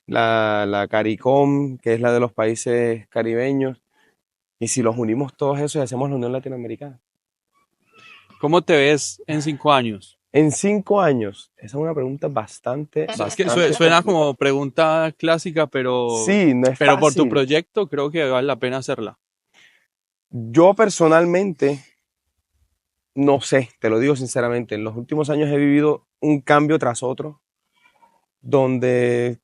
la CARICOM, que es la de los países caribeños, y si los unimos todos esos y hacemos la Unión Latinoamericana. ¿Cómo te ves en 5 años? En 5 años, esa es una pregunta bastante, O sea, es que bastante suena complicada. como pregunta clásica, Sí, no es pero por tu fácil. proyecto creo que vale la pena hacerla. Yo personalmente, no sé, te lo digo sinceramente, en los últimos años he vivido un cambio tras otro, donde,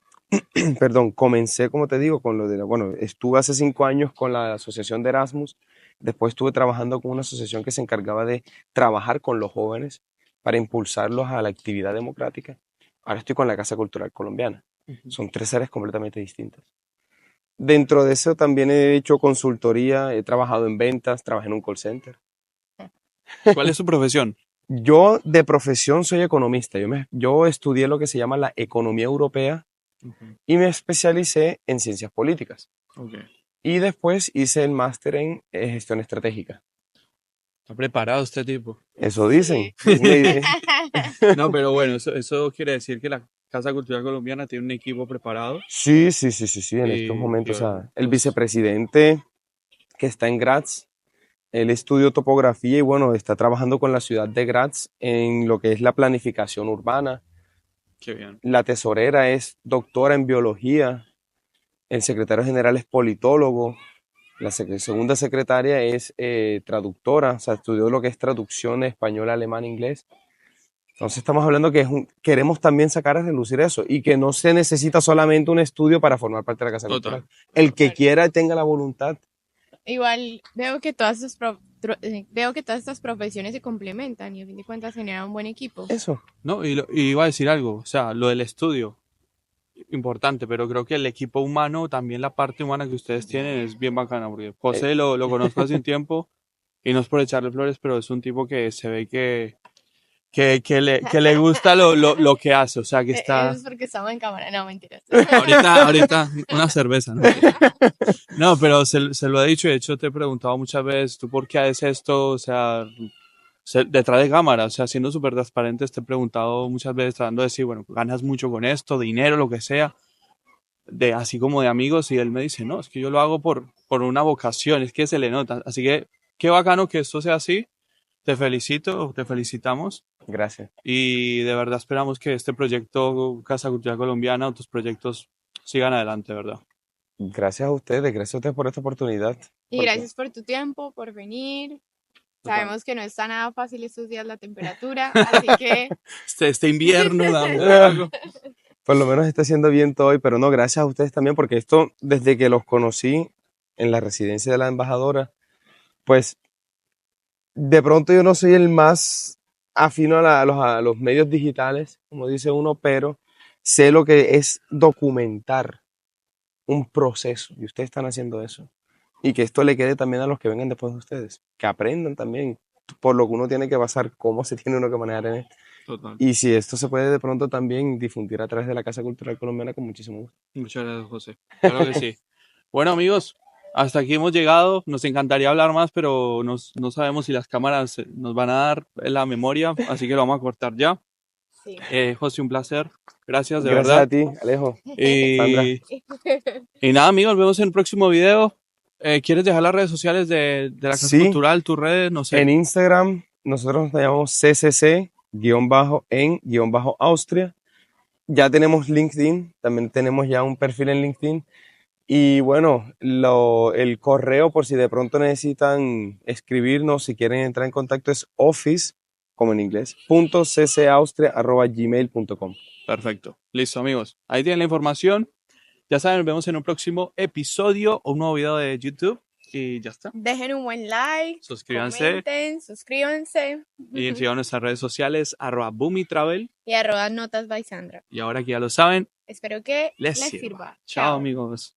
perdón, comencé, como te digo, con lo de, bueno, estuve hace 5 años con la Asociación de Erasmus, después estuve trabajando con una asociación que se encargaba de trabajar con los jóvenes para impulsarlos a la actividad democrática. Ahora estoy con la Casa Cultural Colombiana. Son 3 áreas completamente distintas. Dentro de eso también he hecho consultoría, he trabajado en ventas, trabajé en un call center. ¿Cuál es tu profesión? Yo de profesión soy economista. Yo estudié lo que se llama la economía europea y me especialicé en ciencias políticas. Okay. Y después hice el máster en gestión estratégica. ¿Está preparado este tipo? Eso dicen. Sí. No, pero bueno, eso quiere decir que la Casa Cultural Colombiana tiene un equipo preparado. Sí, en estos Y momentos. O bueno, sea, el pues, vicepresidente que está en Graz, él estudió topografía y bueno, está trabajando con la ciudad de Graz en lo que es la planificación urbana. qué bien. La tesorera es doctora en biología. El secretario general es politólogo. La segunda secretaria es traductora, o sea, estudió lo que es traducción de español, alemán, inglés. Entonces estamos hablando que queremos también sacar a relucir eso y que no se necesita solamente un estudio para formar parte de la Casa Total. Cultural. El que Claro. quiera y tenga la voluntad. Igual veo que veo que todas estas profesiones se complementan y a fin de cuentas generan un buen equipo. Eso. No, y iba a decir algo, o sea, lo del estudio, importante, pero creo que el equipo humano, también la parte humana que ustedes tienen es bien bacana, porque José lo conozco hace un tiempo y no es por echarle flores, pero es un tipo que se ve que le gusta lo que hace, o sea, que está... Eso es porque estamos en cámara, no, mentiras. Ahorita, una cerveza, ¿no? No, pero se lo he dicho, de hecho te he preguntado muchas veces, ¿tú por qué haces esto? O sea, detrás de cámara, o sea, siendo súper transparentes, te he preguntado muchas veces tratando de decir, bueno, ganas mucho con esto, dinero, lo que sea, así como de amigos, y él me dice, no, es que yo lo hago por una vocación, es que se le nota. Así que qué bacano que esto sea así, te felicito, te felicitamos, Gracias. y de verdad esperamos que este proyecto Casa Cultural Colombiana, otros proyectos sigan adelante, ¿verdad? Gracias a ustedes por esta oportunidad. Y Porque- gracias por tu tiempo, por venir. Sabemos que no está nada fácil estos días la temperatura, así que Este invierno, damos algo. Por lo menos está haciendo viento hoy, pero no, gracias a ustedes también, porque esto, desde que los conocí en la residencia de la embajadora, pues de pronto yo no soy el más afino a los medios digitales, como dice uno, pero sé lo que es documentar un proceso, y ustedes están haciendo eso. Y que esto le quede también a los que vengan después de ustedes, que aprendan también por lo que uno tiene que pasar, cómo se tiene uno que manejar en esto. Total. Y si esto se puede de pronto también difundir a través de la Casa Cultural Colombiana, con muchísimo gusto. Muchas gracias, José. Claro que sí. Bueno, amigos, hasta aquí hemos llegado. Nos encantaría hablar más, pero no sabemos si las cámaras nos van a dar la memoria, así que lo vamos a cortar ya. sí. José, un placer. Gracias, de Gracias verdad. a ti, Alejo. Y, Sandra. y nada, amigos, nos vemos en el próximo video. ¿Quieres dejar las redes sociales de la Casa Sí. Cultural, tus redes? No sé. En Instagram, nosotros nos llamamos CCC_en_Austria. Ya tenemos LinkedIn, también tenemos ya un perfil en LinkedIn. Y bueno, el correo, por si de pronto necesitan escribirnos, si quieren entrar en contacto, es office, como en inglés, .ccaustria@gmail.com. Perfecto. Listo, amigos. Ahí tienen la información. Ya saben, nos vemos en un próximo episodio o un nuevo video de YouTube. Y ya está. Dejen un buen like, Suscríbanse comenten, suscríbanse y sigan nuestras redes sociales @boomitravel. y @notas by Sandra. Y ahora que ya lo saben, Espero que les les sirva. sirva. Chao amigos.